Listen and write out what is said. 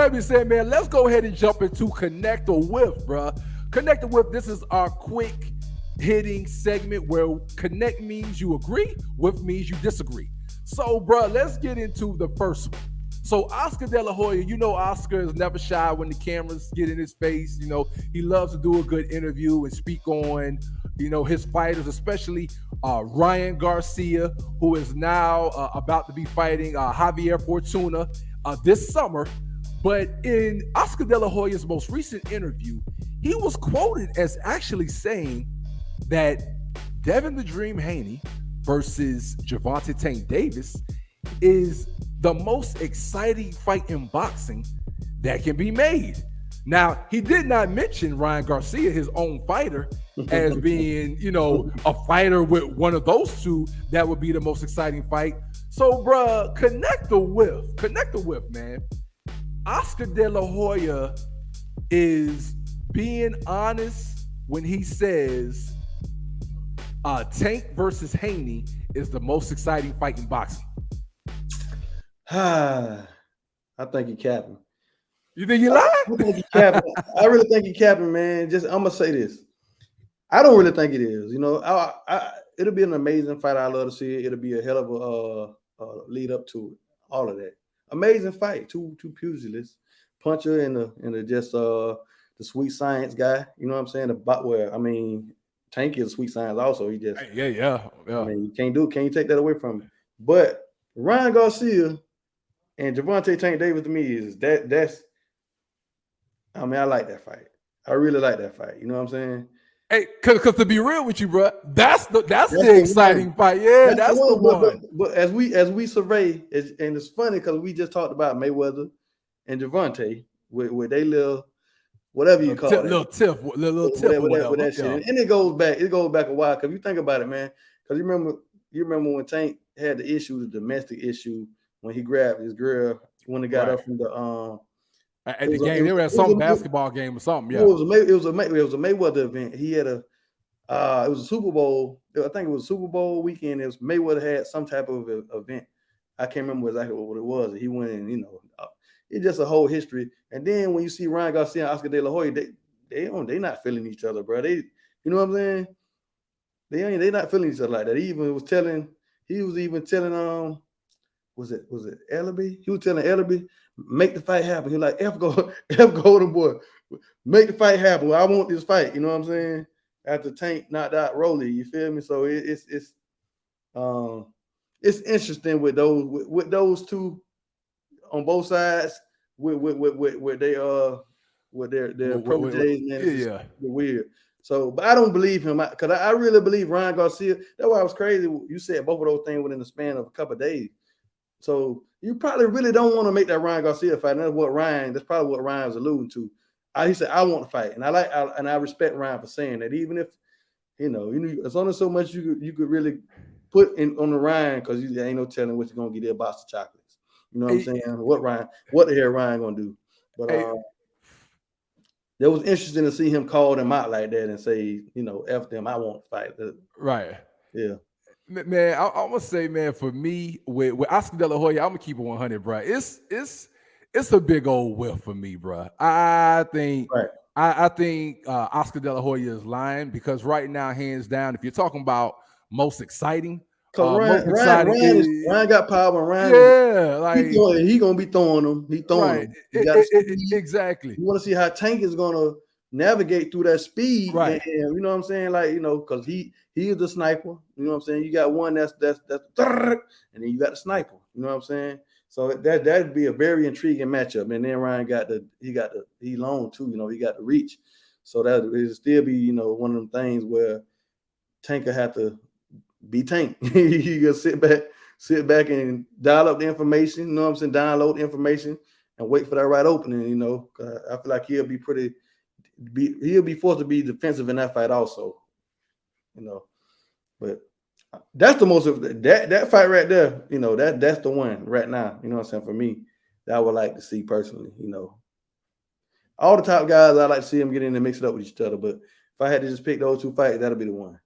that being said, man, let's go ahead and jump into Connect or Whiff, bro. Connect or Whiff, this is our quick hitting segment where connect means you agree, whiff means you disagree. So, bro, let's get into the first one. So Oscar De La Hoya, you know Oscar is never shy when the cameras get in his face. You know, he loves to do a good interview and speak on, you know, his fighters, especially Ryan Garcia, who is now about to be fighting Javier Fortuna this summer. But in Oscar De La Hoya's most recent interview, he was quoted as actually saying that Devin the Dream Haney versus Gervonta Tank Davis is the most exciting fight in boxing that can be made. Now, he did not mention Ryan Garcia, his own fighter, as being, you know, a fighter with one of those two that would be the most exciting fight. So, bruh, connect the whiff, man. Oscar De La Hoya is being honest when he says Tank versus Haney is the most exciting fight in boxing. I think he capping. You think he lied? I think he capping. I really think he capping, man. Just I'm gonna say this. I don't really think it is. You know, it'll be an amazing fight. I love to see it. It'll be a hell of a lead up to it. All of that. Amazing fight. Two pugilists, puncher and the just the sweet science guy. You know what I'm saying? About where I mean, Tank is sweet science also. He just yeah. I mean, you can't you take that away from him? But Ryan Garcia and Gervonta Tank Davis to me is that's. I mean, I like that fight. I really like that fight. You know what I'm saying? Hey, cause to be real with you, bro, that's the exciting fight. Yeah, that's the one. But as we survey, and it's funny because we just talked about Mayweather and Gervonta with they little whatever you call it, little tiff, with that shit. And it goes back a while. Because you think about it, man. Because you remember when Tank had the domestic issue when he grabbed his girl when he got up from the at the game. They were at some basketball game or something. Yeah, it was a Mayweather event. He had it was a Super Bowl. I think it was Super Bowl weekend. It was Mayweather had some type of event. I can't remember exactly what it was. He went in, you know, it's just a whole history. And then when you see Ryan Garcia and Oscar De La Hoya, they not feeling each other, bro. You know what I'm saying? They not feeling each other like that. He was even telling was it Ellaby? He was telling Ellaby, make the fight happen. He like F Golden Boy, make the fight happen. I want this fight. You know what I'm saying? After Tank knocked out Rolly, you feel me? So it's interesting with those two on both sides with their proteges, man. It's weird. So, but I don't believe him because I really believe Ryan Garcia. That's why I was crazy. You said both of those things within the span of a couple of days. So you probably really don't want to make that Ryan Garcia fight. And that's probably what Ryan was alluding to. He said, I want to fight. And I respect Ryan for saying that, even if, you know, it's only so much you could really put on the Ryan, because there ain't no telling what you're going to get there, a box of chocolates. You know what I'm saying? What the hell Ryan going to do? But it was interesting to see him call them out like that and say, you know, F them, I want to fight. Right. Yeah. Man, I'm gonna say, man, for me with Oscar De La Hoya, I'm gonna keep it 100, bro. It's a big old whiff for me, bro. I think Oscar De La Hoya is lying, because right now, hands down, if you're talking about most exciting, Ryan got power. Ryan, he gonna be throwing them. He throwing them. Exactly. You want to see how Tank is gonna navigate through that speed, right? And you know what I'm saying, like, you know, because he is the sniper. You know what I'm saying. You got one that's and then you got the sniper. You know what I'm saying. So that'd be a very intriguing matchup. And then Ryan he long too. You know, he got the reach. So that it'll still be, you know, one of them things where Tank will have to be Tank. He can sit back and dial up the information. You know what I'm saying. Download the information and wait for that right opening. You know, I feel like he'll be forced to be defensive in that fight also. You know, but that's the most of that fight right there. You know, that's the one right now. You know what I'm saying? For me, that I would like to see personally. You know, all the top guys, I like to see them get in and mix it up with each other. But if I had to just pick those two fights, that'll be the one.